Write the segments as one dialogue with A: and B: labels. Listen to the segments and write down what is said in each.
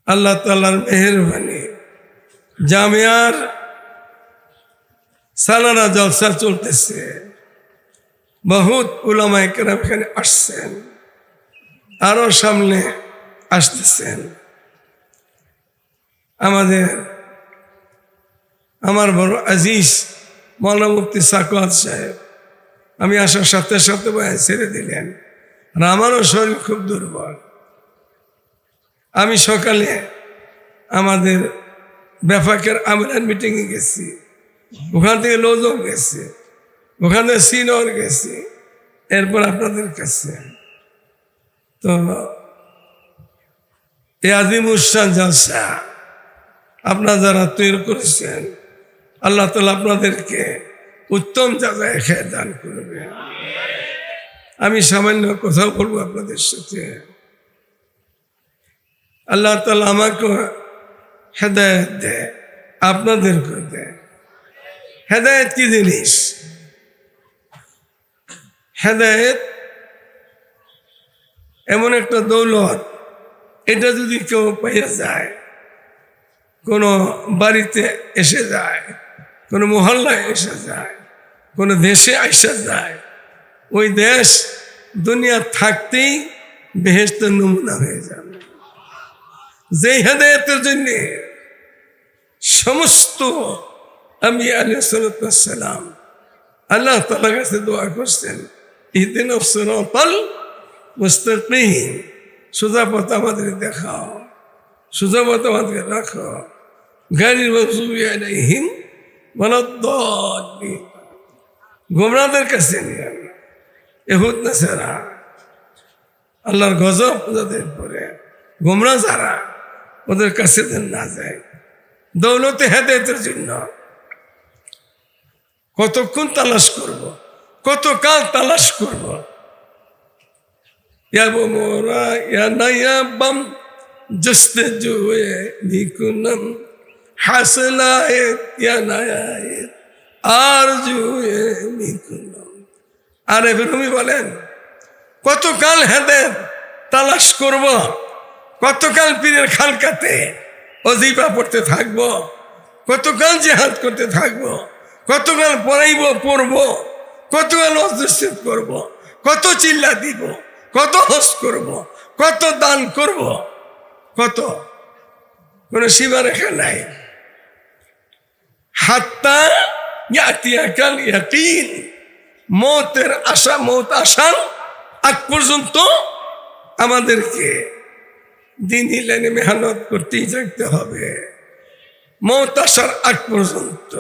A: আল্লাহ তাআলার মেহেরবানি জামিয়ার সালানা জলসা চলতেছে। বহুত উলামায়ে কেরাম এখানে আসছেন, আরো সামনে আসতেছেন। আমার বড় আজিজ মাওলানা মুফতি সাখাওয়াত সাহেব আমি আসার সাথে সাথে বয়ান ছেড়ে দিলেন, আর আমারও শরীর খুব দুর্বল। আমি সকালে আমাদের বেফাকের আমিরান মিটিংয়ে গেছি, ওখান থেকে লোজক গেছি, ওখান থেকে শ্রীনগর গেছি, এরপর আপনাদের কাছে। তো এই আজিমুশান জলসা আপনারা যারা তৈরি করেছেন, আল্লাহ তাআলা আপনাদেরকে উত্তম জায়গায় খেয়ে দান করবে। আমি সামান্য কথা বলবো আপনাদের সাথে। আল্লাহ তাআলা আমাকে হেদায়েত দেয়, আপনাদেরকে দেয়। হেদায়েত কি জিনিস? হেদায়েত এমন একটা দৌলত, এটা যদি কেউ পাইয়া যায়, কোনো বাড়িতে এসে যায়, কোনো মহল্লায় এসে যায়, কোনো দেশে এসে যায়, ওই দেশ দুনিয়া থাকতেই বেহেশতের নমুনা হয়ে যাবে। যেই হেদায়েতের জন্য সমস্ত আম্বিয়া আলাইহিস সালাতু ওয়াস সালাম আল্লাহ তাআলার কাছে দোয়া করছেন, ইহদিনাস সিরাতাল মুস্তাকিম, সোজা পথ আমাদের দেখাও, সোজা পথ আমাদের রাখো, গায়রিল মাগদুবি আলাইহিম ওয়ালাদ-দাল্লিন। গোমরাহদের কাছে নিয়ে ইহুদ নাসারা, আল্লাহর গজব যাদের পরে গোমরাহ যারা, ওদের কাছে যেন না যায়। দৌলতে হেদায়েতের জন্য কতক্ষণ তালাশ করব, কত কাল তালাশ করব। মোরা ইয়া বাম জস্তজুয়ে নিকুনম হাসলায়েত ইয়া নায়ায়েত আরজুয়ে নিকুনম। আরে রুমি বলেন, কতকাল হেদায়েত তালাশ করব, কতকাল পীরের খালকাতে ওজিফা পড়তে থাকবো, কতকাল জিহাদ করতে থাকবো, কতকাল পড়বো, কতকাল অজস্রিত করব, কত চিল্লা দিব, কত হজ করব, কত দান করব, কত কোনো সীমারেখা নাই। হাত্তা ইয়াতিয়াকাল ইয়াকিন, মৌতের আশা, মৌত আসার আগ পর্যন্ত আমাদেরকে দিনই লাইনে মেহনত করতেই থাকতে হবে। মৌত আসার আগ পর্যন্ত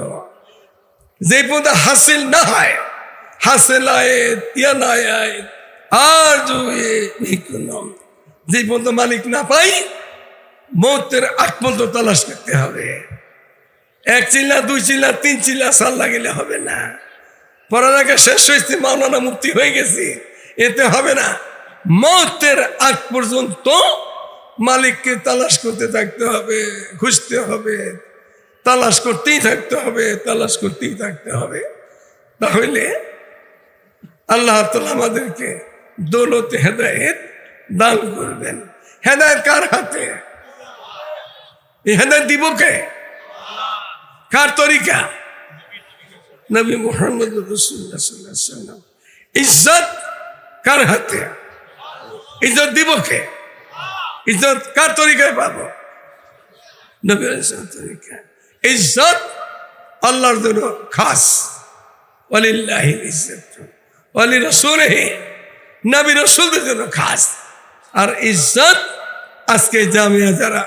A: যে পদ হাসিল না হয়, হাসিল আয়েত ইয়া না আয়েত আর যে পদ মালিক না পাই, মৌতের আগ পর্যন্ত তালাশ করতে হবে। এক চিল্লা, দুই চিল্লা, তিন চিল্লা সাল লাগলে হবে না। পড়ালেখা শেষ হয়েছে, মাওলানা মুফতি হয়ে গেছি, এতে হবে না। মৌতের আগ পর্যন্ত মালিককে তালাশ করতে থাকতে হবে, খুঁজতে হবে, তালাশ করতেই থাকতে হবে, তালাশ করতেই থাকতে হবে। তাহলে আল্লাহ তাআলা আমাদেরকে দৌলতে হেদায়েত দান করবেন। হেদায়েত কার হাতে? এই হেদায়েত দিব কে? কার তরিকা? নবী মুহাম্মদ রাসূলুল্লাহ সাল্লাল্লাহু আলাইহি ওয়াসাল্লাম। ইজ্জত কার হাতে? ইজ্জত দিব কে? ইজ্জত কার তরিকায় পাবো? নবী রাসূলের তরিকা। ইজ্জত আল্লাহর জন্য খাস, ওয়ালিল্লাহিল ইজ্জত ওয়ালি রাসূলিহি, নবী রাসূলদের জন্য খাস। আর ইজ্জত আজকে জামিয়া যারা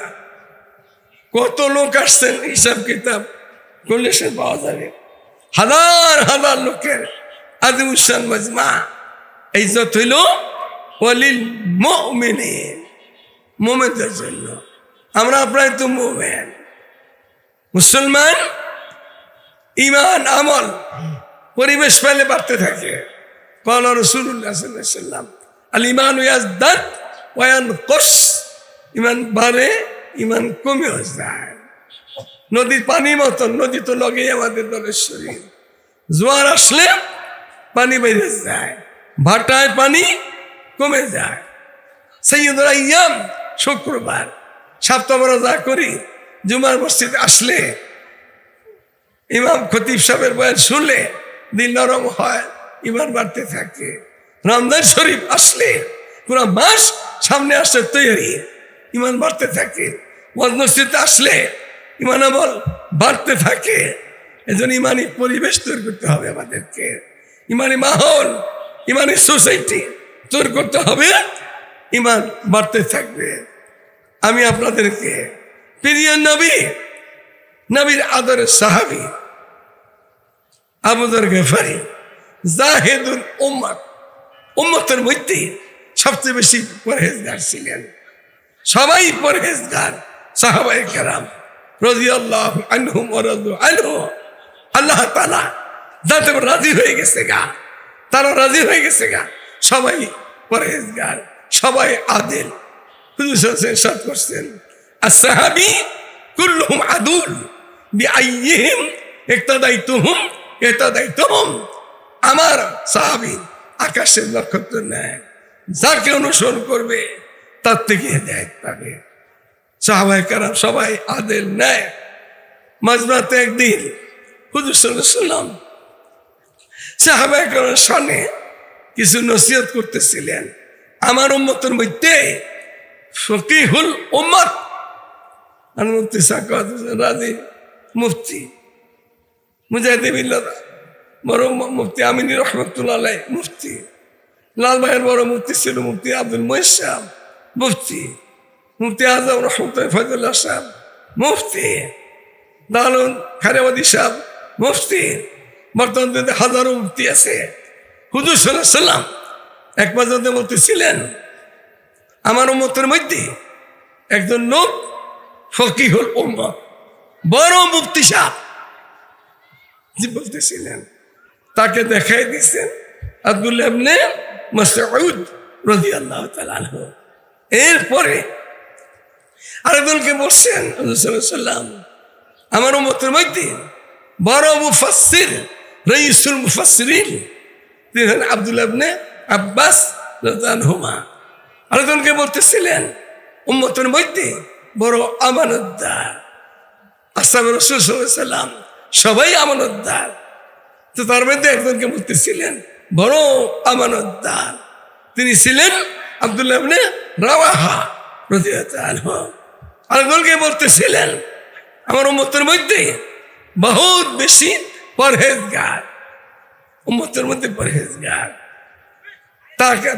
A: কত লোক আসছেন, হিসাব কিতাব করলে সে পাওয়া যাবে। হাজার হাজার লোকের আজিমুশান মাজমা। ইজ্জত হইল ওয়ালিল মুমিনিন, মুমিনদের জন্য। আমরা প্রায় তো মুমিন, মুসলমান। ঈমান আমল পরিবেশ পেলে বাড়তে থাকে। ক্বালা রাসূলুল্লাহ সাল্লাল্লাহু আলাইহি ওয়াসাল্লাম, আল ঈমানু ইয়াজদাদ ওয়া ইয়ানকুস। ঈমান বাড়ে, ঈমান কমেও যায়। নদীর পানি মতন, নদী তো লগেই আমাদের দলের শরীর। জোয়ার আসলে পানি বেড়ে যায়, ভাটায় পানি কমে যায়। সাইয়্যিদুল আইয়াম শুক্রবার, সপ্তাহ যা করি, জুমার মসজিদে আসলে ইমাম খতিব সাহেবের বয়ান শুনলে দিল নরম হয়, ইমান বাড়তে থাকে। রমজান শরীফ আসলে পুরো মাস সামনে আসতে তৈরি, ইমান বাড়তে থাকে। মসজিদে আসলে ইমান আমল বাড়তে থাকে। এজন্য ইমানি পরিবেশ তৈরি করতে হবে আমাদেরকে, ইমানি মাহল, ইমানি সোসাইটি তৈরি করতে হবে, ইমান বাড়তে থাকবে। আমি আপনাদেরকে প্রিয় নবীর আদরের সাহাবী আবু যর গফারি জাহিদুল উম্মতের মধ্যে সবচেয়ে বেশি পরহেজগার ছিলেন। সবাই পরহেজগার সাহাবায়ে কেরাম রাদিয়াল্লাহু আনহুম ওয়া রাদু আনহু। আল্লাহ তাআলা যাতে রাজি হয়ে গেছে গা, তারা রাজি হয়ে গেছে গা। সবাই পরহেজগার, সবাই আদিল। হুজুর সাল্লাল্লাহু আলাইহি ওয়াসাল্লাম করছেন, আসহাবী কুল্লুহুম আদুল বিআইয়িহিম ইক্তাদাইতুহুম ইক্তাদাইতুহুম। আমার সাহাবী আকাশের নক্ষত্র নেয়, যাকে অনুসরণ করবে তার থেকে হেদায়েত পাবে। সাহাবায়ে কেরাম সবাই আদিল নেয়। মাজমাতে একদিন হুজুর সাল্লাল্লাহু আলাইহি ওয়াসাল্লাম সাহাবায়ে কেরামের সামনে কিছু নসিহত করতেছিলেন। আমার উম্মতের মধ্যে ফকিহুল উম্মত আর মুফতি সাকাত রাজি, মুফতি মুজাহিদিল্লাহ, বড় মুফতি আমিনী রহমতুল্লাহ আলাইহি, মুফতি লালবাইয়ের বড় মুফতি ছিল মুফতি আব্দুল মুঈন সাহেব, মুফতি আজম রহমতুল্লাহ ফয়জুল্লাহ সাহেব, মুফতি দারুন খারেবাদী সাহেব, মুফতি। বর্তমান দিনে হাজারো মুফতি আছে। হুজুর সাল্লাল্লাহু আলাইহি ওয়াসাল্লাম এক পর্যায়ে বলতেছিলেন, আমার উম্মতের মধ্যে একজন লোক ফকিহুল উম্মত, বড় মুফতি সাহেব বলতেছিলেন। তাকে দেখাই দিচ্ছেন আব্দুল্লাহ ইবনে মাসউদ রাদিয়াল্লাহু তাআলা আনহু। এরপরে আরেকজনকে বলছেন হুজুর সাল্লাল্লাহু আলাইহি ওয়াসাল্লাম, আমার উম্মতের মধ্যে বড় মুফাসসির, রাইসুল মুফাসসিরিন, তিনি হলেন আব্দুল্লাহ ইবনে আব্বাস রাদিয়াল্লাহু আনহুমা। আরেকজনকে বলতেছিলেন, উম্মতের মধ্যে বড় আমানতদার। আসহাবে রাসূল সাল্লাল্লাহু আলাইহি ওয়াসাল্লাম সবাই আমানতদার, তো তার মধ্যে একজনকে বলতেছিলেন বড় আমানতদার, তিনি ছিলেন আব্দুল্লাহ ইবনে রাওয়াহা রাদিয়াল্লাহু আনহু। আরেকজনকে বলতেছিলেন, আমার উম্মতের মধ্যে বহুত বেশি পরহেজগার, উম্মতের মধ্যে পরহেজগার।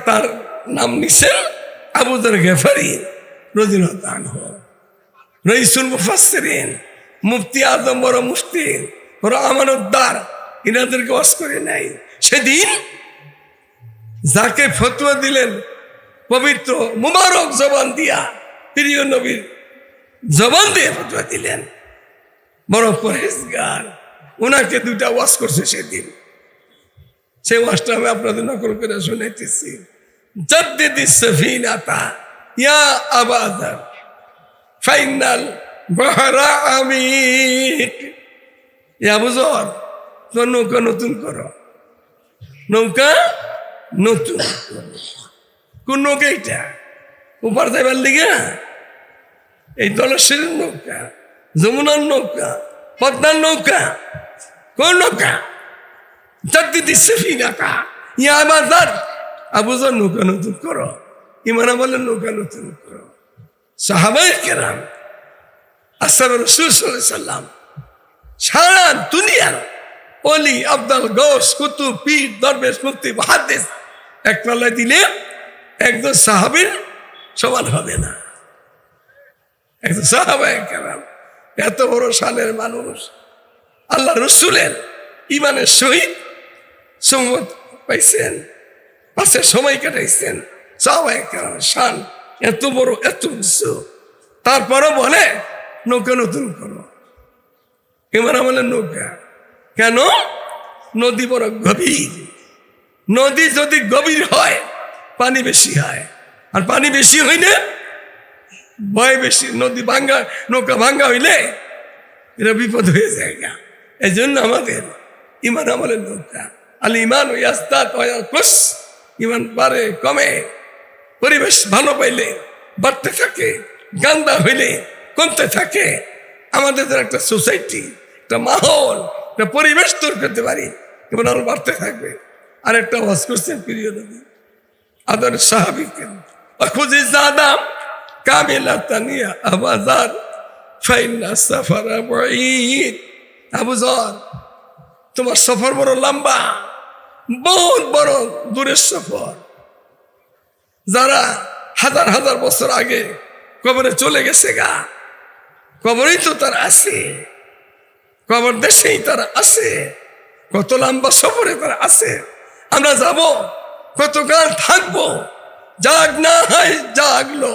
A: তার নাম নিছেন আবু যর গফারি রাদিয়াল্লাহু আনহু, রাইসুল মুফাসসিরিন, মুফতি আজম, বড় মুফতি, বড় আমানতদার। ইনাদেরকে ওয়াজ করে নাই। সেদিন যাকে ফতোয়া দিলেন পবিত্র মুবারক জবান দিয়া, প্রিয় নবীর জবান দিয়ে ফতোয়া দিলেন, বড় পরহেজগার, ওনাকে দুটা ওয়াজ করছে সেদিন। সেই ওয়াজটা আমি আপনাদের নকল করে শুনাইতেছি। জাদ্দিদিস সাফিনাতা ইয়া আবা যর ফাইনাল বাহরা আমিক। ইয়া আবু যর, তোর নৌকা নতুন করো, নৌকা নতুন করো। কোন নৌকা এইটা? উপার যাইবার লিগে এই দলেশ্বরীর নৌকা, যমুনার নৌকা, পদ্মার নৌকা, কোন নৌকা? জাদ্দিদিস সাফিনাতা ইয়া আবা যর, আবু যর নৌকা নতুন করো। ইমানা বলেন নৌকা নতুন করো। সাহাবায়ে কেরাম, আসহাবে রাসূল সাল্লাল্লাহু আলাইহি ওয়াসাল্লাম, সারা দুনিয়ার অলি, আব্দাল, গৌস, কুতুব, পীর, দরবেশ, মুফতি, মুহাদ্দিস এক পাল্লায় দিলে একজন সাহাবীর সমান হবে না। একজন সাহাবায়ে কেরাম এত বড় শানের মানুষ, আল্লাহ রসুলের ইমানের সহিত সংগত পাইছেন, পাশে সময় কাটাইছেন। সাহাবায়ে কেরামের শান এত বড়, এত উঁচু, তারপরও বলে নৌকা নতুন করো। এবার বলে নৌকা কেন? নদী বড় গভীর। নদী যদি গভীর হয় পানি বেশি হয়, আর পানি বেশি হইলে ভয় বেশি। নদী ভাঙ্গা, নৌকা ভাঙ্গা হইলে এটা বিপদ হয়ে যায়। এই জন্য আমাদের ইমান আমলের নৌকা, আল ইমান ইয়াজদাদ ওয়া ইয়ানকুস, ইমান বাড়ে কমে, পরিবেশ ভালো পাইলে বাড়তে থাকে, গান্দা হইলে কমতে থাকে। আমাদের একটা সোসাইটি, একটা মাহল, একটা পরিবেশ তৈরি করতে পারি, এবং আরো বাড়তে থাকবে। আর একটা ওয়াজ করছেন প্রিয় নবী আদর সাহাবিকেন খুঁজি জাদাম কামিলা তানিয়া আবাজার ফাইনা সাফারা বঈদ। আবু যর, তোমার সফর বড় লম্বা, বহুত বড় দূরের সফর। যারা হাজার হাজার বছর আগে কবরে চলে গেছে গা, কবরেই তো তারা আছে, কবর দেশেই তারা আছে, কত লম্বা সফরে তারা আছে। আমরা যাব, কতকাল থাকবো? জাগ না হয় জাগলো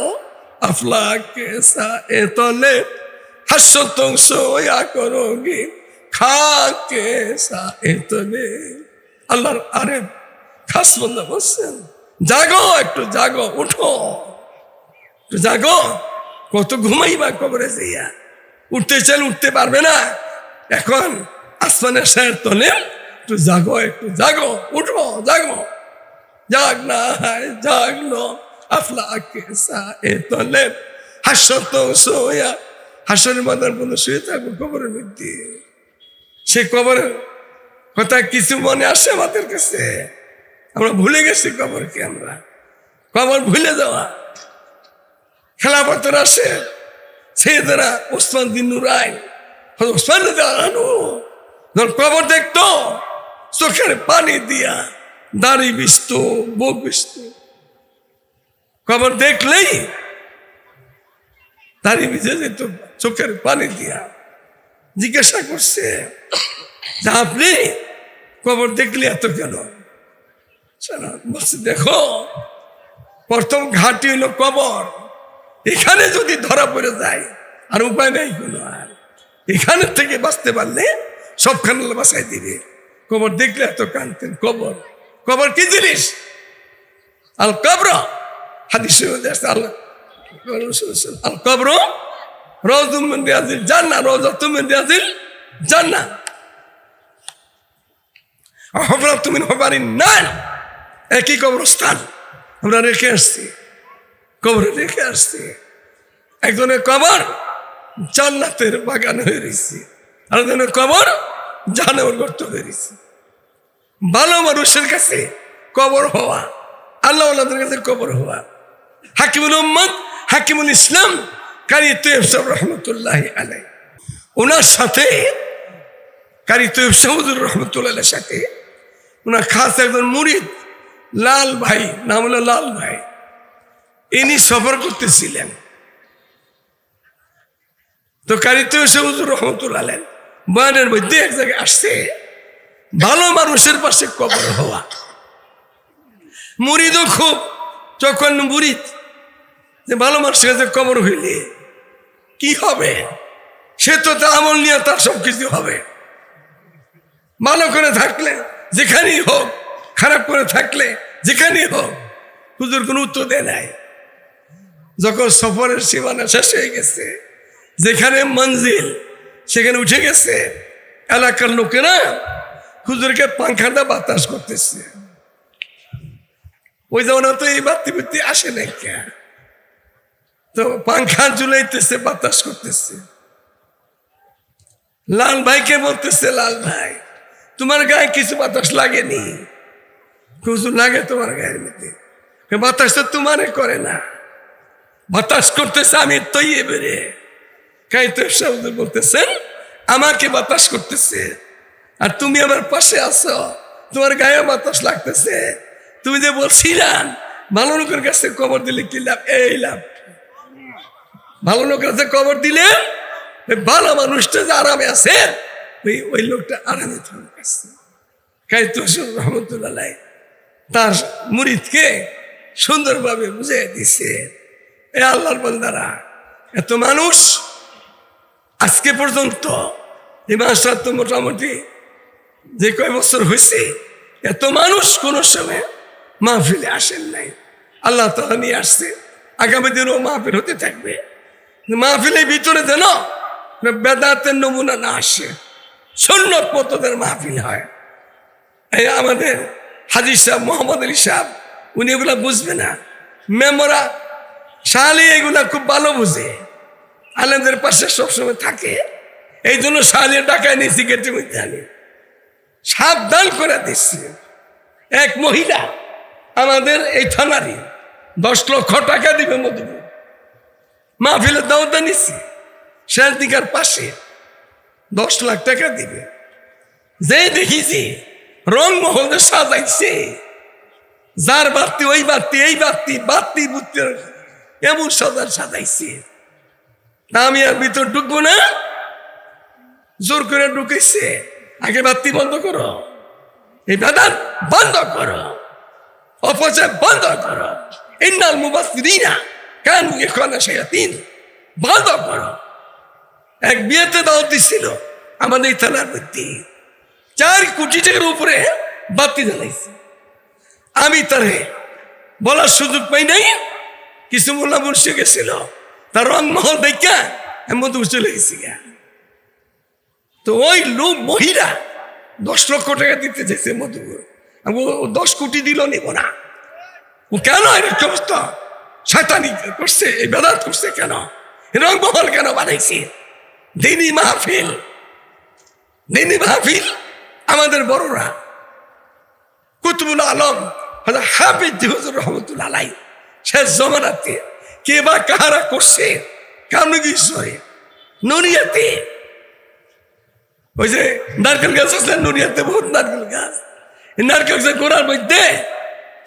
A: আফলাকে সায়ে তলে হাসতুম সোয়া করোগি খাকে সায়ে তলে। আল্লাহর আরেফ খাস বন্ধু বলছেন, জাগো, একটু জাগো, উঠো, একটু জাগো। কত ঘুমাইবা কবরে যাইয়া? উঠতে চাইলে উঠতে পারবে না। এখন আসমানের সায়ের তলে একটু জাগো, একটু জাগো, উঠো, জাগো। জাগ না হয় জাগলো আফলাকে সায়ে তলে হাসতুম সোয়া। হাসরের ময়দান পর্যন্ত শুয়ে থাকবো কবরের মধ্যে। সে কবরের কথা কিছু মনে আসে আমাদের কাছে? আমরা ভুলে গেছি কবরকে। আমরা কবর ভুলে যাওয়া। খেলাফতের আসে সেদিনা ওসমান বিন নুরাইন, ওসমান যখন কবর দেখতো চোখের পানি দিয়া দাড়ি বিস্ত, বুক বিস্ত। কবর দেখলেই দাড়ি ভিজে যেত চোখের পানি দিয়া। জিজ্ঞাসা করছে যে আপনি কবর দেখলে এত কেন? বলছে দেখো, প্রথম ঘাটি হলো কবর। এখানে যদি ধরা পড়ে যায় আর উপায় নেই কোনো। আর এখানের থেকে বাঁচতে পারলে সবখানে বাঁচাই দিবে। কবর দেখলে এত কানতেন। কবর, কবর কি জিনিস? আল কবর হাদিসে আল্লাহ আল কবর রওযাতুম মিন রিয়াজিল জান্নাহ, রওযাতুম মিন রিয়াজিল জান্নাহ, হুফরাতুম মিন হুফারিন নার। একই কবরস্থান আমরা রেখে আসছি, কবরে রেখে আসছি। একজনের কবর জান্নাতের বাগান হয়ে রয়েছে, আর একজনের কবর জাহান্নামের গর্ত হয়ে রয়েছে। ভালো মানুষের কাছে কবর হওয়া, আল্লাহ ওয়ালাদের কাছে কবর হওয়া। হাকিমুল উম্মত, হাকিমুল ইসলাম কারি তৈয়ব সাহেব রহমতুল্লাহি আলাইহি, ওনার সাথে কারি তৈয়ব সাহেব হুজুর রহমতুল্লাহির সাথে ওনার খাস একজন মুরিদ লাল ভাই, নাম হলো লাল ভাই, ইনি সফর করতেছিলেন। তো কারি তৈয়ব সাহেব হুজুর রহমতুল্লাহ আলাইহি বয়ানের মধ্যে এক জায়গায় আসছে ভালো মানুষের পাশে কবর হওয়া। মুরিদও খুব, যখন মুরিদ যে ভালো মানুষের কাছে কবর হইলে কি হবে, সে তো তার আমল নিয়ে তার সবকিছু হবে। ভালো করে থাকলে যেখানেই হোক, খারাপ করে থাকলে যেখানেই হোক। হুজুর কোনো উত্তর দেয় নাই। যখন সফরের সীমানা শেষ হয়ে গেছে, যেখানে মঞ্জিল সেখানে উঠে গেছে, এলাকার লোকেরা হুজুরকে পাংখাটা বাতাস করতেছে। ওই জমানা তো এই বাতি আসে নাই, তো পাংখা ঝুলাইতেছে, বাতাস করতেছে। লাল ভাইকে বলতেছে, লাল ভাই তোমার গায়ে কিছু বাতাস লাগেনি? কিছু লাগে তোমার গায়ের মধ্যে? বাতাস তো তোমারে করে না, বাতাস করতেছে আমি তৈয়ে বেরে। বলতেছেন আমাকে বাতাস করতেছে, আর তুমি আমার পাশে আছো, তোমার গায়ে বাতাস লাগতেছে। তুমি যে বলছিলাম ভালো লোকের কাছে কবর দিলে কি লাভ? এই লাভ, ভালো লোকের কাছে কবর দিলে ভালো মানুষটা যে আরামে আছে, ওই লোকটা আরামে থাকছে। রহমতুল্লাহ তার মুরিদকে সুন্দরভাবে বুঝিয়ে দিছে। এ আল্লাহর বান্দারা, এত মানুষ আজকে পর্যন্ত এই মাসটা তো মোটামুটি যে কয় বছর হয়েছে, এত মানুষ কোন সময় মাহফিলে আসেন নাই। আল্লাহ তাআলা নিয়ে আসছে, আগামী দিনও মাহফিল হতে থাকবে। মাহফিলের ভিতরে যেন বেদাতের নমুনা না আসে, সুন্নত পদ্ধতির মাহফিল হয়। এই আমাদের হাজী সাহেব মোহাম্মদ আলী সাহেব, উনি এগুলা বুঝবে না। মেমোরা শালি এগুলা খুব ভালো বুঝে, আলেমদের পাশে সবসময় থাকে। এই জন্য শালি ডাকায় নিয়েছি গেটে মধ্যে আনি, সাবধান করে দিচ্ছি। এক মহিলা আমাদের এই থানারই 10 লক্ষ টাকা দিবে মধুপুর মাহফিলের দাওয়াত নিচ্ছি, শেষ দিকার পাশে 10 লাখ টাকা দিবে। যে দেখিছি রংমহলে সাজাইছে, যার বাতি ওই বাতি, এই বাতি বাতি বুঝতে এমন সাজাইছে। আমি আর ভিতর ঢুকবো না, জোর করে ঢুকেছে। আগে বাতি বন্ধ করো, এই বেদাত বন্ধ করো, অপচয় বন্ধ করো, ইন্নাল মুবাসসিরিনা কানু ইখওয়ানা শায়াতিন বন্ধ করো। এক বিয়েতে দাওয়াত দিছিল আমাদের এই থানার মধ্যে, 4 কোটি টাকার উপরে বাতি জ্বালাইছে। আমি তারে বলার সুযোগ পাই নাই, কিছু মোল্লা মুন্সি গেছিল, তার রংমহল দেখা মধুপুর চলে গেছি। তো ওই লোক মহিলা 10 লক্ষ টাকা দিতে চাইছে মধুপুর, 10 কোটি দিল নিব না। ও কেন এরকম অবস্থা শয়তানি করছে, এই বেদাত করছে কেন, রংমহল কেন বানাইছে? দিনী মাহফিল, দিনী মাহফিল আমাদের বড়রা কুতুবুল আলম হাফিজ হুজুর রহমতুল্লাহ আলাইহি শেষ জমানাতে কে বা কাহারা করছে, কামরূপীশ্বরে নুরিয়াতে, ওই যে নারকেল গাছ আছে নুরিয়াতে, বহুত নারকেল গাছ, নারকেল গাছের গোড়ার মধ্যে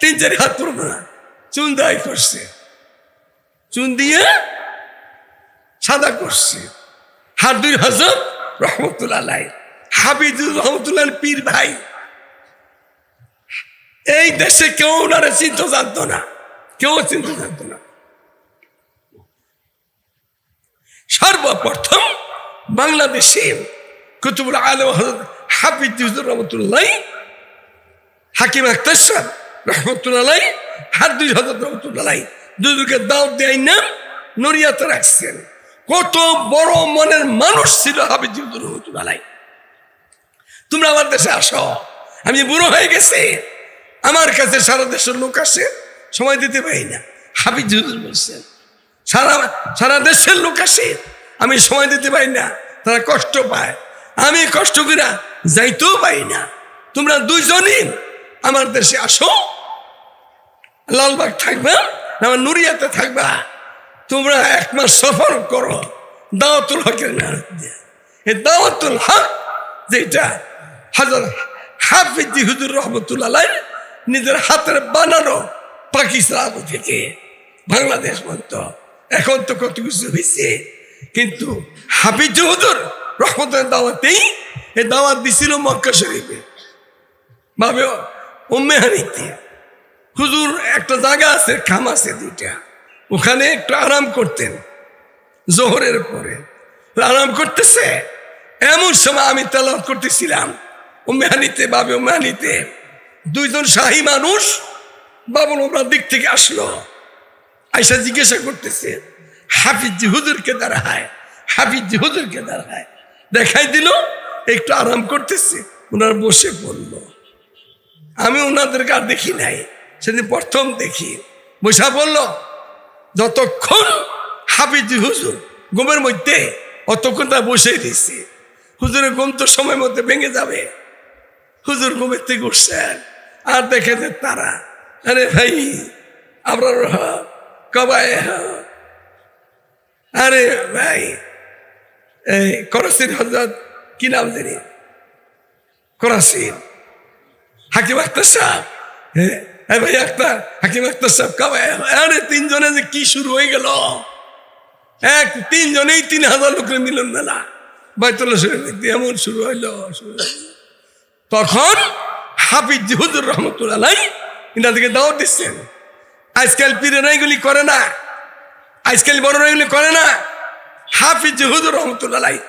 A: 3-4 হাত পড়বো না চুন দেয় করছে, চুন দিয়ে সাদা করছে। হারদুর হযরত রহমতুল্লাহ আলাইহি হাফিজুর রহমতুল্লাহ পীর ভাই, এই দেশে কেউ ওনারা চিন্তা জানতো না, কেউ চিন্তা জানতো না। সর্বপ্রথম বাংলাদেশে কুতুবুল আলম হযরত হাফিজ হুজুর রহমতুল্লাহ, হাকিম আখতার সাহেব রহমতুল্লাহ আলাইহি, হারদুর হযরত রহমতুল্লাহ আলাইহি দুজনকে দাওয়াত দেয় না নড়িয়াতে রাখছেন। কত বড় মনের মানুষ ছিল হাফিজ হুজুর রহমতুল্লাহ আলাইহি। তোমরা আমার দেশে আসো, আমি বুড়ো হয়ে গেছে, আমার কাছে সারা দেশের লোক আসে, সময় দিতে পারি না। হাফিজ হুজুর বলছেন সারা দেশের লোক আসে, আমি সময় দিতে পারি না, তারা কষ্ট পায়, আমি কষ্ট করে যাইতেও পারি না। তোমরা দুইজনই আমার দেশে আসো, লালবাগ থাকবা, আমার নুরিয়াতে থাকবা, তোমরা 1 মাস সফর করো দাওয়াতুল হকের নাম দিয়ে। এই দাওয়াতুল হক যেটা হযরত হাফিজ হুজুর রহমতুল্লাহ আলাইহি নিজের হাতের বানানো পাকিস্তান থেকে বাংলাদেশ পর্যন্ত, এখন তো কত কিছু হয়েছে, কিন্তু হাফিজ হুজুর রহমতুল্লাহ দাওয়াতেই এই দাওয়াত দিছিল মক্কা শরীফে, ভাবে উম্মে হানিতে। হুজুর একটা জায়গা আছে, খাম আছে 2টা, ওখানে একটু আরাম করতেন জোহরের পরে, আরাম করতেছে এমন সময় আমি তেলাওয়াত করতেছিলাম উম্মে হানিতে, বাবে উম্মে হানিতে 2 জন শাহী মানুষ বাবুল ওমরার দিক থেকে আসলো, আয়সা জিজ্ঞাসা করতেছে হাফিজ হুজুরকে দাঁড়ায়, হাফিজ হুজুরকে দাঁড়ায়, দেখাই দিল একটু আরাম করতেছে, ওনার বসে পড়ল। আমি ওনাদেরকে আর দেখি নাই, সেদিন প্রথম দেখি, বসা পড়ল। যতক্ষণ হাফিজ হুজুর ঘুমের মধ্যে, অতক্ষণ তা বসে দিচ্ছে। হুজুরের ঘুম তো সময় মধ্যে ভেঙে যাবে, হুজুর ঘুমের থেকে উঠছেন, আর দেখে যে তারা, আরে ভাই আপনার কবায়, আরে ভাই এই করাচির হযরত কি নাম জানি, করাচির হাকিম আখতার সাহেব, ভাই আখতার, হাকিম আখতার সাহেব কবায়, আরে 3 জনে যে কি শুরু হয়ে গেল, 3 জনেই 3000 লোকের মিলন মেলা বাইতুল্লাহ শরীফ এমন শুরু হইলো। তখন হাফিজ হুজুর রহমতুল্লাহ আলাইহি ইনাদেরকে দাওয়াত দিচ্ছেন। আজকাল পীরেরা এগুলি করে না, আজকাল বড়রা এগুলি করে না। হাফিজ হুজুর রহমতুল্লাহ আলাইহি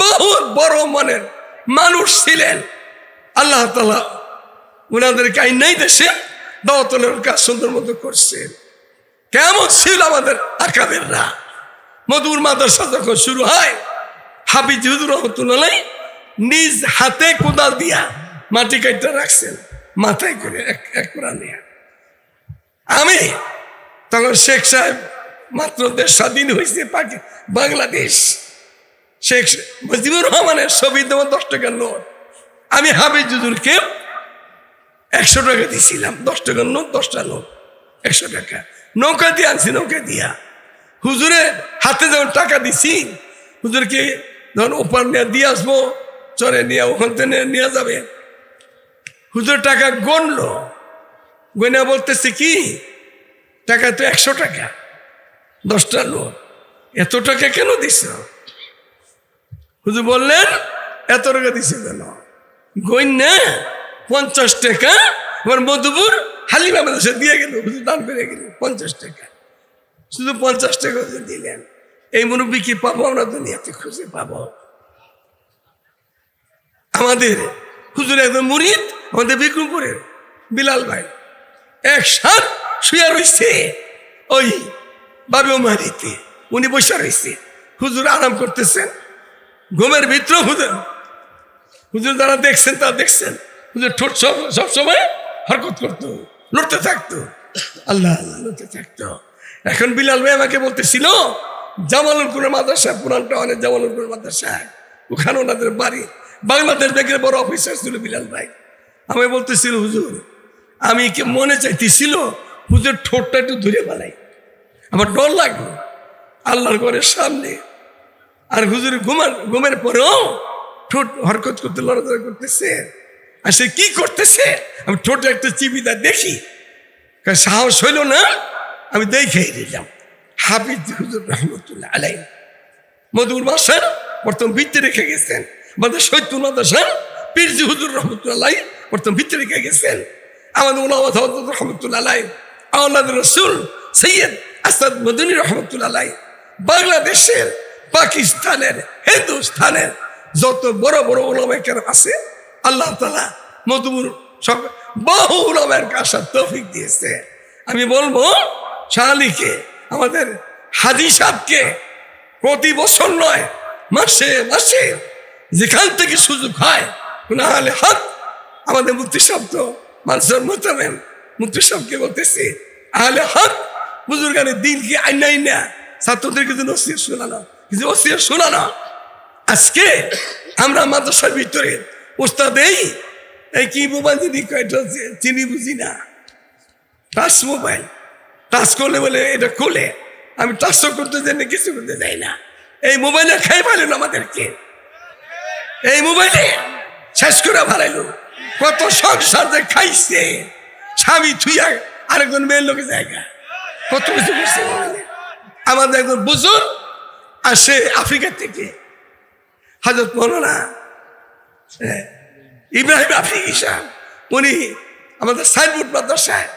A: বহুত বড় মনের মানুষ ছিলেন, আল্লাহ তাআলা উনাদেরকে আইনাই দেশে দাওয়াতুল কাজ সুন্দর মতো করছেন। কেমন ছিল আমাদের আকাবেররা, মধুর মাদ্রাসা যখন শুরু হয়, হাফিজ হুজুর রহমতুল্লাহ আলাইহি নিজ হাতে কোদাল দিয়া মাটি কাটতে রাখছেন, মাথায় করে এক কোরআন নিয়ে। আমি তখন শেখ সাহেব মাত্র দেশ স্বাধীন হয়েছে বাংলাদেশ। শেখ মুজিবুর রহমানের ছবি দেওয়া 10 টাকার নোট। আমি হাফিজ হুজুরকে 100 টাকা দিয়েছিলাম। 10 টাকার নোট, 10টা নোট 100 টাকা। নৌকা দিয়ে আনছি, নৌকা দিয়া হুজুরের হাতে যখন টাকা দিছি, হুজুরকে যখন ওপার নিয়ে দিয়ে আসবো, চরে নিয়ে ওখান থেকে নিয়ে যাবে, হুজুর টাকা গণলো, গয়না বলতেছে কি টাকা তো 100 টাকা, 10টা নোট, এত টাকা কেন দিস? হুজুর বললেন এত টাকা দিছে কেন? গয়না 50 টাকা আমার মধুপুর হালিমা মাদ্রাসা দিয়ে গেল, হুজুর দান করে গেল 50 টাকা, শুধু 50 টাকা দিলেন। এই মুরব্বী কি পাবো আমরা দুনিয়াতে? খুঁজে পাবো? আমাদের হুজুর একজন মুরিদ, আমাদের বিক্রমপুরের বিলাল ভাই, একসাথ শুয়ে রয়েছে ওই বাবু মারিতে, উনি বসে রয়েছে, হুজুর আরাম করতেছেন ঘুমের ভিতরে। হুজুর যারা দেখছেন তারা দেখছেন, হুজুর ঠোঁট সবসময় হরকত করতো, লড়তে থাকতো, আল্লাহ আল্লাহ লড়তে থাকতো। এখন বিলাল ভাই আমাকে বলতেছিল জামালপুর মাদ্রাসা, পুরানটা অনেক জামালপুর মাদ্রাসা, ওখানে ওনাদের বাড়ি, বাংলাদেশ ব্যাংকের বড় অফিসার ছিল বিলাল ভাই। আমি বলতেছিল হুজুর, আমি কি মনে চাইতেছিল হুজুর ঠোঁটটা একটু ধরে বানাই, আমার ডর লাগলো আল্লাহর ঘরের সামনে। আর হুজুর ঘুমের পরেও ঠোঁট হরকত করতে, লড়াচড়া করতেছে। আর সে কি করতেছে আমি ঠোঁটে একটা চিবিদা দেখি, সাহস হইল না, আমি দেখেই দিলাম। হাফিজ হুজুর রহমতুল্লাহ আলাই মধুর মাসার প্রথম ভিত্তি রেখে গেছেন, আমাদের সৈয়দুল মাদ্রাসা পীরজি হুজুর রহমতুল্লাহ আলাই প্রথম ভিত্তি রেখে গেছেন। আমাদের উলামা রহমতুল্লাহ আলাই, আওলাদ রসুল সৈয়দ আসাদ মদনী রহমতুল্লাহ আলাই, বাংলাদেশের, পাকিস্তানের, হিন্দুস্তানের যত বড় বড় উলামায়ে কেরাম আছে, আল্লাহ তাআলা মধুর সব বহু উলামায়ের কাছে তৌফিক দিয়েছে। আমি বলবো শালিকে, আমাদের হাজী সাহেবকে প্রতি বছর নয়, মাসে মাসে যেখান থেকে সুযোগ হয়, নাহলে হাত আমাদের মুফতি সাহেব তো মানুষের মোতাবেন, মুফতি সাহেবকে বলতেছে আহলে হক বুজুর্গানের দিনকে আইনা ছাত্রদেরকে যেন ওসিয়ত শোনানো, কিছু ওসিয়ত শোনানো। আজকে আমরা মাদ্রাসার ভিতরে ওস্তাদ এই কি মোবাইল যদি কয়টা চিনি বুঝি না, টাচ মোবাইল, টাচ করলে বলে এটা খোলে, আমি টাচও করতে যাই না, কিছু করতে যাই না। এই মোবাইলে খাই পাইলেন আমাদেরকে, এই মোবাইলে শেষ করে ভালাইলো। কত সংসার যে খাইছে, স্বামী থুইয়া আরেকজন মেয়ের লোকের জায়গা, কত কিছু করছে মোবাইলে। আমাদের একজন বুজুর্গ আসে আফ্রিকা থেকে, হযরত মৌলানা ইব্রাহিম আফ্রিকা, উনি আমাদের সাইনবোর্ড মাদ্রাসায়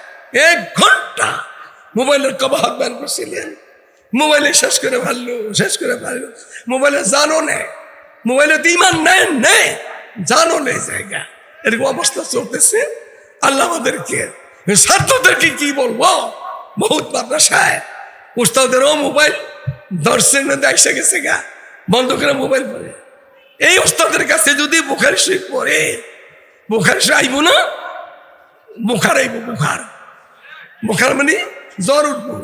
A: 1 ঘন্টা মোবাইলের কবাহাত ব্যান করছিলেন। মোবাইলে শেষ করে ভালো, মোবাইলে জানো নেই, মোবাইলে তো ইমান নেই, জানো নেই জায়গা, এরকম অবস্থা চলতেছে। আল্লাহ আমাদেরকে, ছাত্রদেরকে কি বলবো, বহুত মাদ্রাসায় উস্তাদেরও মোবাইল দর্শন এসে গেছে গা, বন্ধ করে মোবাইল পড়ে। এই উস্তাদের কাছে যদি বুখারী শরীফ পড়ে, বুখারী শরীফ আইব না, বুখার আইব, বুখার মানে জ্বর উঠবো।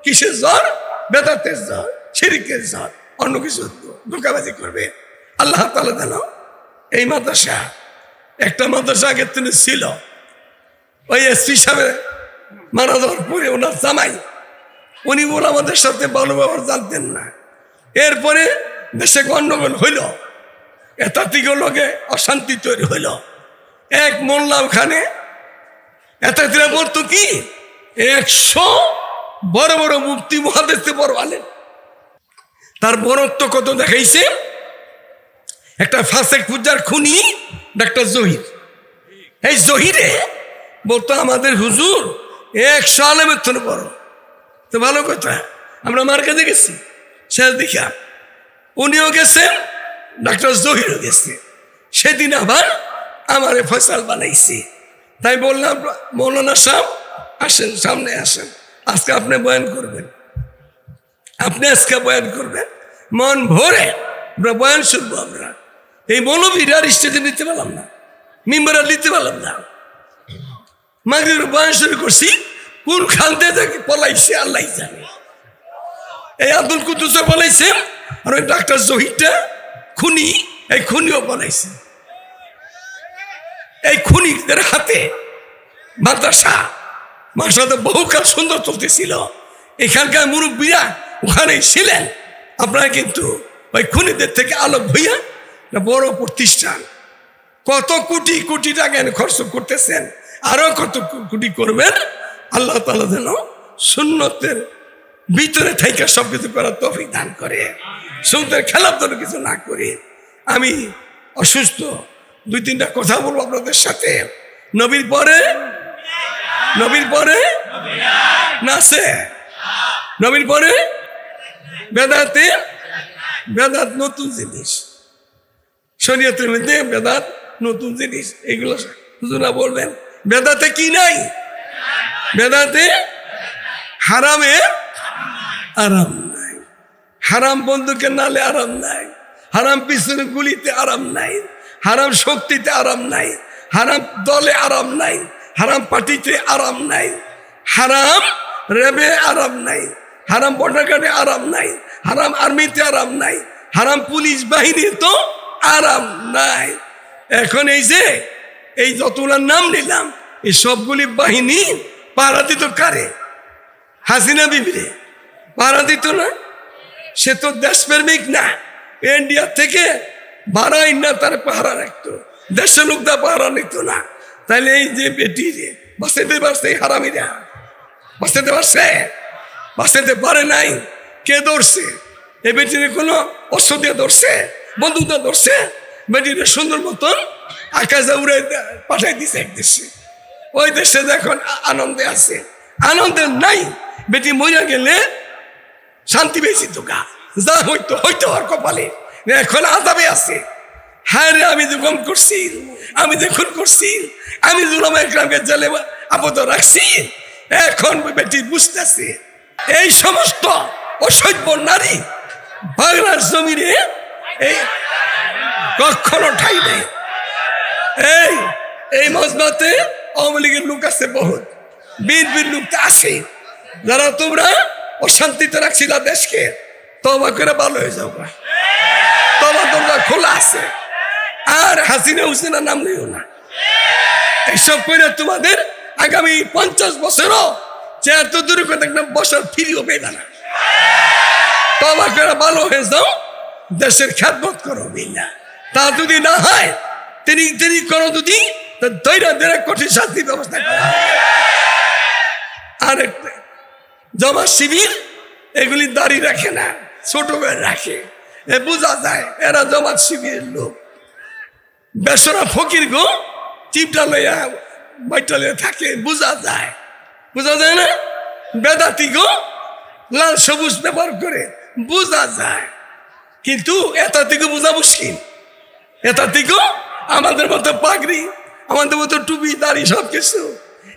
A: কিসের জ্বর? বেদাতের জ্বর, শিরকের জ্বর, অন্য কিছু ধোঁকাবাজি করবে। আল্লাহ তাআলা যেন এই মাদ্রাসা, একটা মাদ্রাসা আগের থেকে ছিল, ওই এসপি সাহেব মারা যাওয়ার পরে ওনার জামাই, উনি আমাদের সাথে ভালো ব্যবহার জানতেন না। এরপরে দেশে গন্ডগোল হইল, এতাতিক লোকে অশান্তি তৈরি হইল। এক মোল্লা ওখানে এতাতিরা বলতো কি 100 বড় বড় মুফতি মুহাদ্দিস বড় আলেম, তার বরত্ব কত দেখাইছে। একটা ফাসেক পূজার খুনি ডাক্তার জহির, এই জহিরে বলতো আমাদের হুজুর 100 আলেমের থেকে বড়। তো ভালো কথা, আমরা মার কাছে গেছি শেষ দেখা, উনিও গেছেন, ডাক্তার জহিরও গেছে। সেদিন আবার আমার ফয়সাল বানাইছে। তাই বললাম মৌলানা সাহেব আসেন, সামনে আসেন, আজকে আপনি বয়ান করবেন, মন ভরে আমরা বয়ান শুনবো। আমরা এই মৌলবীরা স্টেজে নিতে পারলাম না, মিম্বরে নিতে পারলাম না, মাগরিবের বয়ান শুরু করছি, কোন খান থেকে পলাইছে আল্লাহ জানে। এই আব্দুল কুদ্দুসও বলাইছে, আর ওই ডাক্তার জহিরটা খুনি, এই খুনিও বলাইছে। এই খুনিদের হাতে মাদ্রাসাতে বহুকাল সুন্দর চলতেছিল। এখানকার মুরব্বীরা ওখানেই ছিলেন। আপনারা কিন্তু ওই খুনিদের থেকে আলোক হইয়া বড় প্রতিষ্ঠান, কত কোটি কোটি টাকা খরচ করতেছেন, আরো কত কোটি করবেন। আল্লাহ তাআলা যেন সুন্নতের ভিতরে থেকে সবকিছু করার তৌফিক দান করে, সুন্নতের খেলার জন্য কিছু না করে। আমি অসুস্থ, 2-3টা কথা বলবো আপনাদের সাথে। নবীর পরে নাসে, নবীর পরে বেদাত নতুন জিনিস, শরীয়তের মধ্যে বেদাত নতুন জিনিস। এগুলো হুজুরা বলবেন বেদাতে কি নাই? বেদাতে হারামে আরাম নাই, হারাম বন্দুকের নালে আরাম নাই, হারাম পিছনে গুলিতে আরাম নাই, হারাম শক্তিতে আরাম নাই, হারাম দলে আরাম নাই, হারাম পার্টিতে আরাম নাই, হারাম রেবে আরাম নাই, হারাম বর্ডার গার্ডে আরাম নাই, হারাম আর্মিতে আরাম নাই, হারাম পুলিশ বাহিনীর তো আরাম নাই। এখন এই যতগুলোর নাম নিলাম, এই সবগুলি বাহিনী পাহারা দিত কারে? হাসিনা বিবিরে পাহারা দিত না? সে তো দেশপ্রেমিক না, ইন্ডিয়া থেকে বাড়াই না তার পাহারা রাখতো, দেশের লোকদা পাহারা নিত না। তাহলে এই যে বেটি রে বাঁচাতে পারছে, এই হারামিরা বাঁচাতে পারছে? বাঁচাতে পারে নাই। কে ধরছে? এই বেটিরে কোনো অস্ত্র দিয়ে ধরছে, বন্দুক দিয়ে ধরছে? বেটিরে সুন্দর মতন আকাশে উড়ে পাঠাই দিছে এক দেশে, ওই দেশে এখন আনন্দে আছে। আনন্দে নাই, বেটি মরিয়া গেলে শান্তি পেয়েছি তো গা, যা হইতো আর কপালে, এখন আজাবে আছে। হ্যাঁ রে, আমি যখন করছি, আমি যখন করছি, আমি জুলামা একরামকে জেলে আপাতত রাখছি। এখন বেটি বুঝতেছে এই সমস্ত অসভ্য নারী বাংলার জমিনে এই কখনো ঠাই নেই। এই মজমাতে আওয়ামী লীগের লোক আছে, বহুত বিএনপির লোক আছে। যারা তোমরা অশান্তিতে রাখছিল দেশকে, তওবা করে ভালো হয়ে যাও, তওবা তোমরা খোলা আছে। আর হাসিনা হুসিনা নাম নিও না। এইসব করে তোমাদের আগামী 50 বছরও চেয়ার তো দূরে করে দেখলাম বছর ফিরিও পেয়ে না। তওবা করে ভালো হয়ে যাও, দেশের খেদমত করো বিনা। তা যদি না হয় তিনি করো, যদি দৈরা কঠিন শাস্তির ব্যবস্থা করা। আর জমা শিবির এগুলি দাড়ি রাখে না, ছোট করে রাখে, বোঝা যায় এরা জমাত শিবিরের লোক। বেসরা ফকির গো চিপটা লইয়া বাইটা লইয়া থাকে, বোঝা যায় না? বেদাতি গো লাল সবুজ ব্যবহার করে, বোঝা যায়। কিন্তু এটা থেকে বোঝা মুশকিল। এটা থেকে আমাদের মতো পাগড়ি, আমাদের মতো টুপি দাড়ি সবকিছু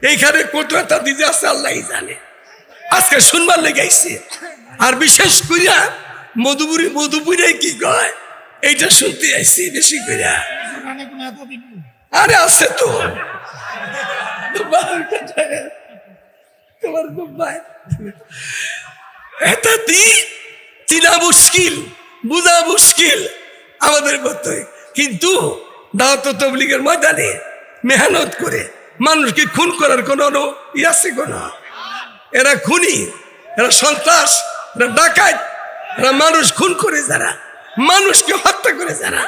A: এইখানে কত এটা দিতে আছে আল্লাহ জানে। আজকে শুনবার লেগে আইছে। আর বিশেষ করিয়া মধুপুরে কি কয়, এইটা শুনতে আইছি বেশি করিয়া। আরে আছে তো তোমার এটা চিনা মুশকিল, বুঝা মুশকিল আমাদের মতোই। কিন্তু দাওয়াত তাবলীগের ময়দানে মেহনত করে মানুষকে খুন করার কোনো আছে কোন? এরা খুনি, এরা সন্ত্রাস, এরা ডাকাত, এরা মানুষ খুন করে যারা, মানুষকে হত্যা করে যারা,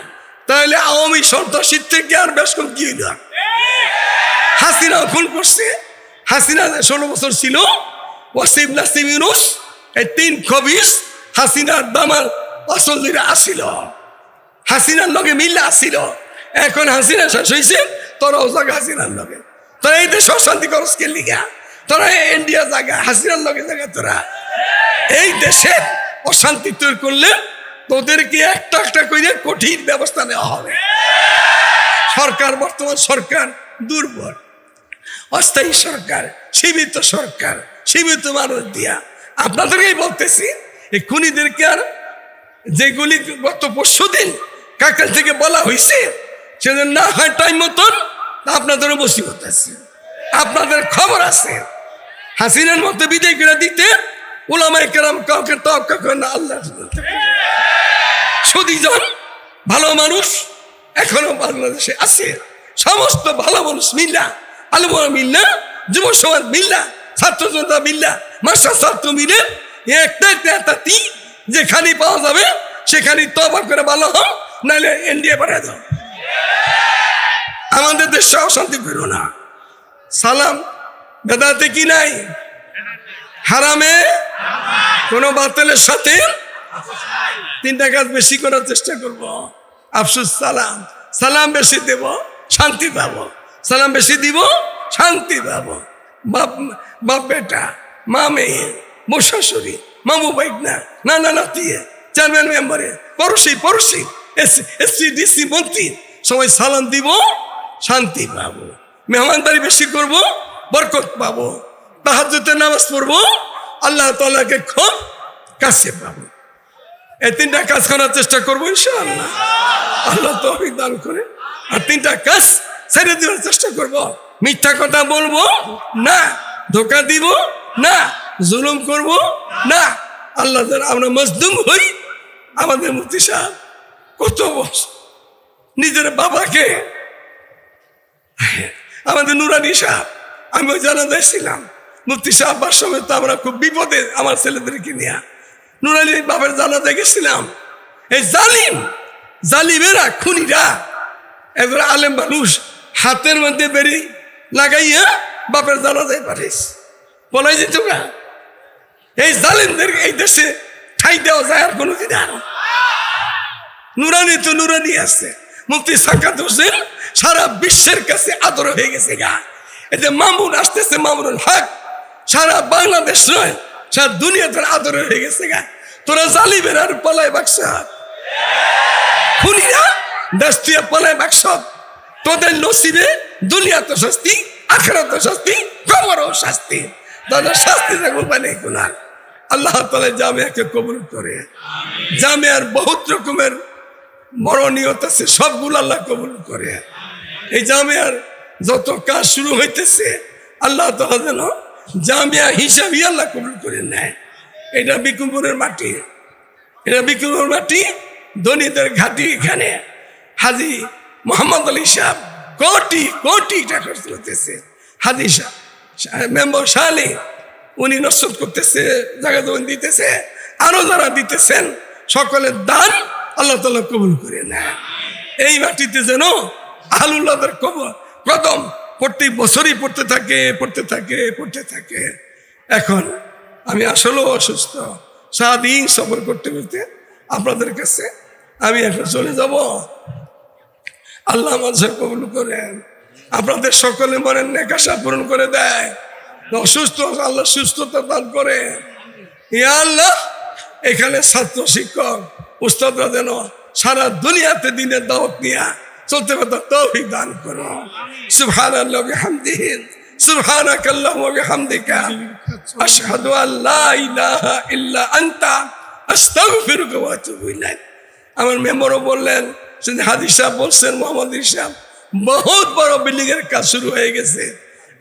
A: তাহলে আওয়ামী সন্ত্রাসীর থেকে আর বেশ কম কি হইল? হাসিনাও খুন করছে। হাসিনা 16 বছর ছিল, ওয়াসিম নাসিম ইউনুস এই 3 খবিস হাসিনার দামাল আসল আসিল, হাসিনার লগে মিল্লা আসিল। এখন হাসিনা শেষ হয়েছে, তোরাও জায়গা হাসিনার লগে। তোরা এই দেশে অশান্তি করস কে লিগা? তোরা ইন্ডিয়া জায়গা হাসিনার লগে জায়গা। তোরা এই দেশে অশান্তি তৈরি করলে তোদেরকে একটা একটা করে কঠিন ব্যবস্থা নেওয়া হবে। সরকার, বর্তমান সরকার দুর্বল, অস্থায়ী সরকার, সীমিত মানুষ দিয়া। আপনাদেরকেই বলতেছি, এই খুনিদেরকে আর যেগুলি গত 25 দিন কাকাল থেকে বলা হয়েছে, সেদিন না হয় টাইম মতন, আপনাদেরও মুসিবত আছে, আপনাদের খবর আছে। হাসিনার মতো বিদায় করে দিতে উলামায়ে কেরাম কাউকে তাওয়াক্কা করে না, আল্লাহ সুদীজন ভালো মানুষ এখনো বাংলাদেশে আছে। সমস্ত ভালো মানুষ মিল্লা, আলেমরা মিল্লা, যুব সমাজ মিল্লা, ছাত্র জনতা মিল্লা, মাস্টার ছাত্র মিলে একটাই যেখানে পাওয়া যাবে সেখানে তওবা করে ভালো হও, নাহলে ইন্ডিয়া পাঠিয়ে দাও। আমাদের দেশে অশান্তি করো না। সালাম বেদাতে কি নাই? হারামে কোন বাতিলের সাথে তিনটা কাজ বেশি করার চেষ্টা করব। আফসোস সালাম, সালাম বেশি দেব শান্তি পাবো, সালাম বেশি দিব শান্তি পাবো। বাপ বাপ বেটা, মা মেয়ে, বউ শাশুড়ি, মামু বাইকনা, নানা নাতিয়ে, চেয়ারম্যান মেম্বারে, পড়োশি এসসি ডিসি মন্ত্রী সবাই সালাম দিব, শান্তি পাবো। মেহমানদারি বেশি করব, বরকত পাবো। তাহাজ্জুদের নামাজ পড়বো, আল্লাহ তাআলাকে খুব কাছে পাবো। এই তিনটা কাজ করার চেষ্টা করবো ইনশাআল্লাহ, আল্লাহ তৌফিক দান করে। আর তিনটা কাজ ছেড়ে দেওয়ার চেষ্টা করব। মিথ্যা কথা বলবো না, ধোকা দিব না, জুলুম করব না। আল্লাহ যেন আমরা মজলুম হই। আমাদের মুফতি সাহেব কত বছর নিজের বাবাকে, আমাদের নুরানি সাহেব, আমিও জানাজায় ছিলাম, মুফতি সাহেব সময় তো আমরা খুব বিপদে আমার ছেলেদেরকে নিয়ে নুরানি বাবার জানাজায় গেছিলাম। এই জালিমেরা খুনিরা এবার আলেম মানুষ হাতের মধ্যে বেরি লাগাইয়া বাপের জানাজায় পারিস বলাই যেত না। এই জালিমদের এই দেশে ঠাই দেওয়া যায় আর কোনোদিন আর। নুরানি তো নুরানি আছে, মুফতি সাকাত হোসেন সারা বিশ্বের কাছে আদর হয়ে গেছে গা। এতে মামুন আসতেছে, মামুনুল হক সারা বাংলাদেশ নয় সারা দুনিয়াতে আদর হয়ে গেছে গা। তোরা জালিমের আর পালায় বাক্স, খুনিরা দেশ তুই পালায় বাক্স। তোদের নসিবে দুনিয়াতে শাস্তি, আখিরাতে শাস্তি, কবরেও শাস্তি। তাদের শাস্তি থাকবে মানে গুনাহ। আল্লাহ তাআলা জামিয়াকে কবুল করে। জামিয়ার বহুত রকমের মরণীয়ত আছে, সবগুলো আল্লাহ কবুল করে। এই জামিয়ার যত কাজ শুরু হইতেছে আল্লাহ তাআলা যেন জামিয়া হিসাবে আল্লাহ কবুল করে নেয়। এটা বিকুমপুরের মাটি, এটা বিকুমপুরের মাটি, ধনীদের ঘাটি। এখানে হাজী মোহাম্মদ আলী সাহেব কোটি কোটি টাকা চলতেছে। হাজী সাহেব মেম্বার শালী উনি নসরত করতেছে, জায়গা জমিন দিতেছে, আরো যারা দিতেছেন সকলের দান আল্লাহ তাআলা কবুল করে নেয়। এই মাটিতে যেন আহলুল্লাহদের কদম প্রত্যেক বছরই পড়তে থাকে। এখন আমি আসলেও অসুস্থ, সারাদিন সফর করতে করতে আপনাদের কাছে আমি এখন চলে যাব। আল্লাহ আমাদের কবুল করেন, আপনাদের সকলে মনের নেক আশা পূরণ করে দেয়। অসুস্থ আল্লাহ সুস্থতা দান করে। ইয়া আল্লাহ, এখানে ছাত্র শিক্ষক উস্তাদরা যেন সারা দুনিয়াতে দিনের দাওয়াত নিয়ে চলতে পারত তৌফিক দান করো। সুবহানাল্লাহি ওয়া বিহামদিহি, সুবহানাকাল্লাহুম্মা ওয়া বিহামদিকা, আশহাদু আল্লা ইলাহা ইল্লা আনতা, আস্তাগফিরুকা ওয়া আতুবু ইলাইক। আমার মেম্বারও বললেন, হাজী সাহেব বলছেন, মোহাম্মদ ইসলাম বহুত বড় বিল্ডিং এর কাজ শুরু হয়ে গেছে।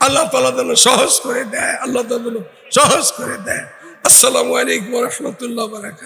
A: আল্লাহ তাআলা যেন সহজ করে দেয়, আল্লাহ তাআলা যেন সহজ করে দেয়। আসসালামু আলাইকুম ওয়া রাহমাতুল্লাহি ওয়া বারাকাতুহু।